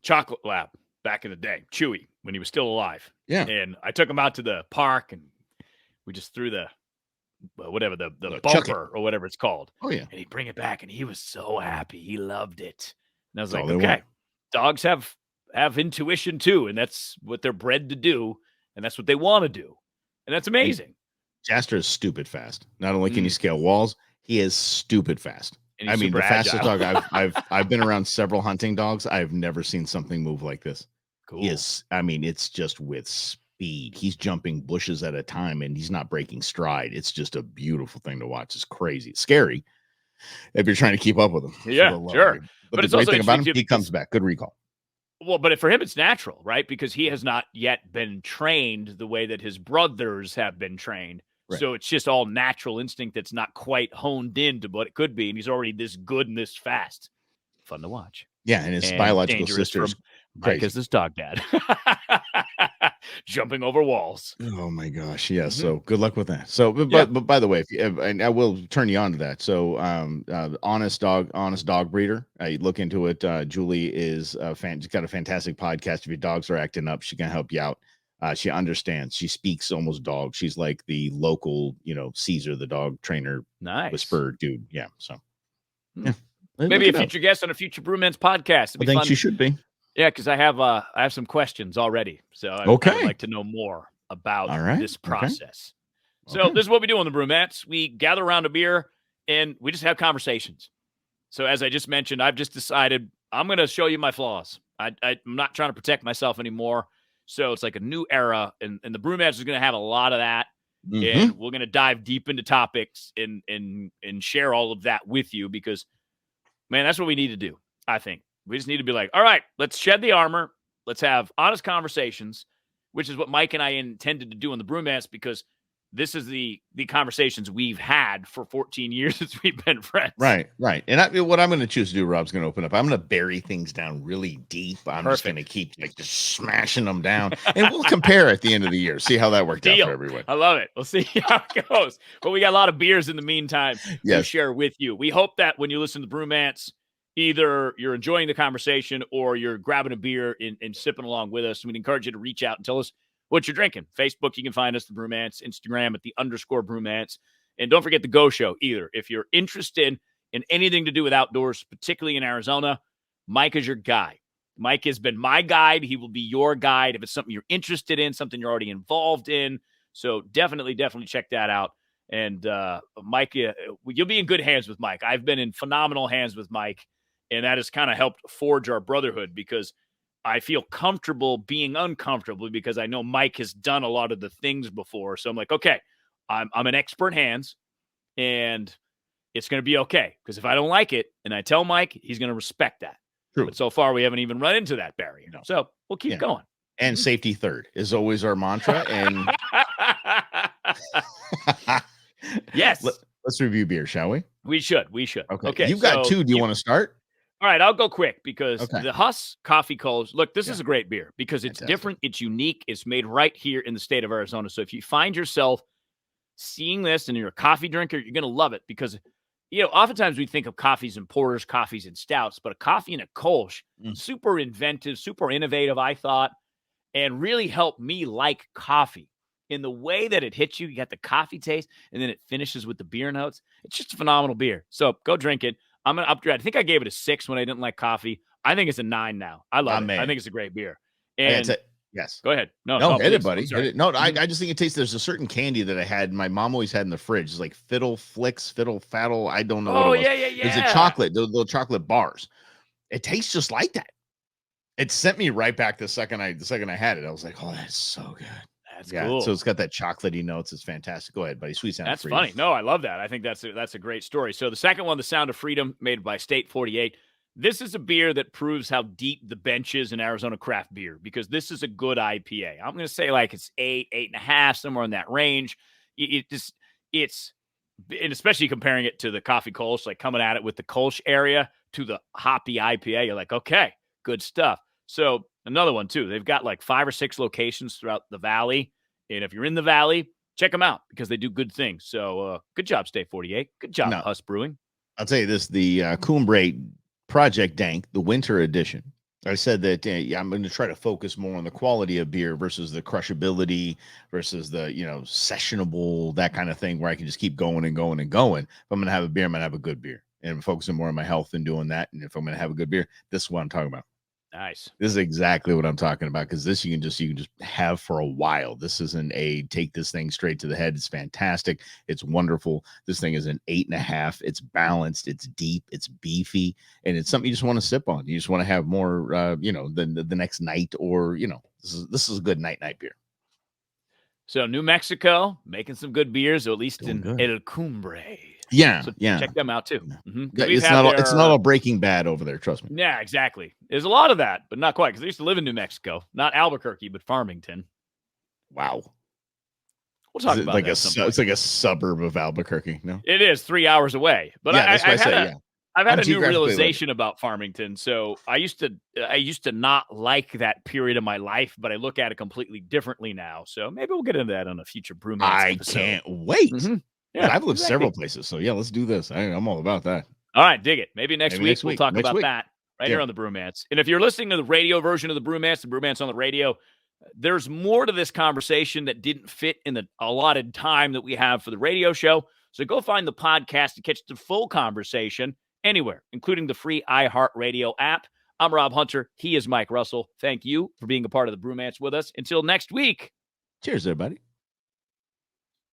chocolate lab back in the day, Chewy, when he was still alive. Yeah. And I took him out to the park and we just threw the bumper or whatever it's called. Oh, yeah. And he'd bring it back and he was so happy. He loved it. And I was like, okay, dogs have intuition too. And that's what they're bred to do. And that's what they want to do. And that's amazing. Jasper is stupid fast. Not only can he scale walls, he is stupid fast. I mean, the fastest dog I've been around several hunting dogs. I've never seen something move like this. Cool. It's just with speed. He's jumping bushes at a time and he's not breaking stride. It's just a beautiful thing to watch. It's crazy. It's scary if you're trying to keep up with him. Yeah, sure. But the great thing about him, he comes back. Good recall. Well, but for him, it's natural, right? Because he has not yet been trained the way that his brothers have been trained. Right. So it's just all natural instinct that's not quite honed into what it could be. And he's already this good and this fast. Fun to watch. Yeah, and his biological sisters. Mike is this dog dad. Jumping over walls. Oh my gosh. Yeah. So good luck with that. So, but by the way, and I will turn you on to that. So, honest dog breeder. You look into it. Julie is she's got a fantastic podcast. If your dogs are acting up, she can help you out. She understands. She speaks almost dog. She's like the local, Caesar, the dog trainer, whisperer dude. Yeah. So, yeah. Maybe a future guest on a future Brewmance podcast. I think she should be. Yeah, because I have some questions already, so I would like to know more. about All right. this Okay. process. So Okay. this is what we do on the Brewmance. We gather around a beer and we just have conversations. So as I just mentioned, I've just decided I'm going to show you my flaws. I'm not trying to protect myself anymore. So it's like a new era, and the Brewmance is going to have a lot of that. Mhm. And we're going to dive deep into topics and share all of that with you because, man, that's what we need to do. I think we just need to be like, all right, let's shed the armor. Let's have honest conversations, which is what Mike and I intended to do on the Brewmance because this is the conversations we've had for 14 years since we've been friends. Right. And what I'm going to choose to do, Rob's going to open up. I'm going to bury things down really deep. I'm just going to keep just smashing them down, and we'll compare at the end of the year. See how that worked out for everyone. I love it. We'll see how it goes. But we got a lot of beers in the meantime to share with you. We hope that when you listen to the Brewmance, either you're enjoying the conversation or you're grabbing a beer and sipping along with us. We'd encourage you to reach out and tell us what you're drinking. Facebook, you can find us, the Brewmance. Instagram at _Brewmance. And don't forget the Go Show either. If you're interested in anything to do with outdoors, particularly in Arizona, Mike is your guy. Mike has been my guide. He will be your guide if it's something you're interested in, something you're already involved in. So definitely check that out. And Mike, you'll be in good hands with Mike. I've been in phenomenal hands with Mike, and that has kind of helped forge our brotherhood because I feel comfortable being uncomfortable because I know Mike has done a lot of the things before. So I'm like, okay, I'm in expert hands and it's going to be okay. Because if I don't like it and I tell Mike, he's going to respect that. True. But so far, we haven't even run into that barrier. No. So we'll keep going. And safety third is always our mantra. And yes. Let's review beer, shall we? We should. Okay. You've got two. Do you want to start? All right, I'll go quick because the Huss Coffee Coals, look, this is a great beer because it's different, it's unique, it's made right here in the state of Arizona. So if you find yourself seeing this and you're a coffee drinker, you're going to love it because, oftentimes we think of coffees and porters, coffees and stouts, but a coffee and a Kolsch, super inventive, super innovative, I thought, and really helped me like coffee. In the way that it hits you, you got the coffee taste, and then it finishes with the beer notes. It's just a phenomenal beer. So go drink it. I'm going to upgrade. I think I gave it a 6 when I didn't like coffee. I think it's a 9 now. I love it. I think it's a great beer. And yes. Go ahead. No, hit it, buddy. Hit it. No, I just think it tastes. There's a certain candy that I had. My mom always had in the fridge. It's like Fiddle Flicks, Fiddle Faddle. I don't know what it was. Yeah. It's a chocolate, the little chocolate bars. It tastes just like that. It sent me right back the second I had it. I was like, oh, that's so good. That's cool. So it's got that chocolatey notes. It's fantastic. Go ahead, buddy. Sweet Sound of Freedom. That's funny. No, I love that. I think that's a great story. So the second one, the Sound of Freedom, made by State 48. This is a beer that proves how deep the bench is in Arizona craft beer because this is a good IPA. I'm going to say like it's 8, 8.5, somewhere in that range. It's and especially comparing it to the coffee Kolsch, like coming at it with the Kolsch area to the hoppy IPA, you're like, okay, good stuff. So another one too. They've got like 5 or 6 locations throughout the valley. And if you're in the valley, check them out because they do good things. So good job, State 48. Good job, Huss Brewing. I'll tell you this, the Cumbre Project Dank, the winter edition. I said that I'm going to try to focus more on the quality of beer versus the crushability versus the, sessionable, that kind of thing where I can just keep going and going and going. If I'm going to have a beer, I'm going to have a good beer. And I'm focusing more on my health and doing that. And if I'm going to have a good beer, this is what I'm talking about. Nice. This is exactly what I'm talking about because this you can just have for a while. This isn't take this thing straight to the head. It's fantastic. It's wonderful. This thing is an 8.5. It's balanced. It's deep. It's beefy, and it's something you just want to sip on. You just want to have more, the next night, or this is a good night beer. So New Mexico making some good beers, or at least in El Cumbre. Yeah, so check them out too. Mm-hmm. It's not all Breaking Bad over there. Trust me. Yeah, exactly. There's a lot of that, but not quite because I used to live in New Mexico, not Albuquerque, but Farmington. Wow. We'll talk about that. It's like a suburb of Albuquerque. No, it is 3 hours away. But I've had a new realization about Farmington. So I used to not like that period of my life, but I look at it completely differently now. So maybe we'll get into that on a future Brewmance episode. I can't wait. Mm-hmm. Yeah, I've lived several places, so let's do this. I'm all about that. All right, dig it. Maybe next week we'll talk about that here on the Brewmance. And if you're listening to the radio version of the Brewmance on the radio, there's more to this conversation that didn't fit in the allotted time that we have for the radio show. So go find the podcast to catch the full conversation anywhere, including the free iHeartRadio app. I'm Rob Hunter. He is Mike Russell. Thank you for being a part of the Brewmance with us. Until next week. Cheers, everybody.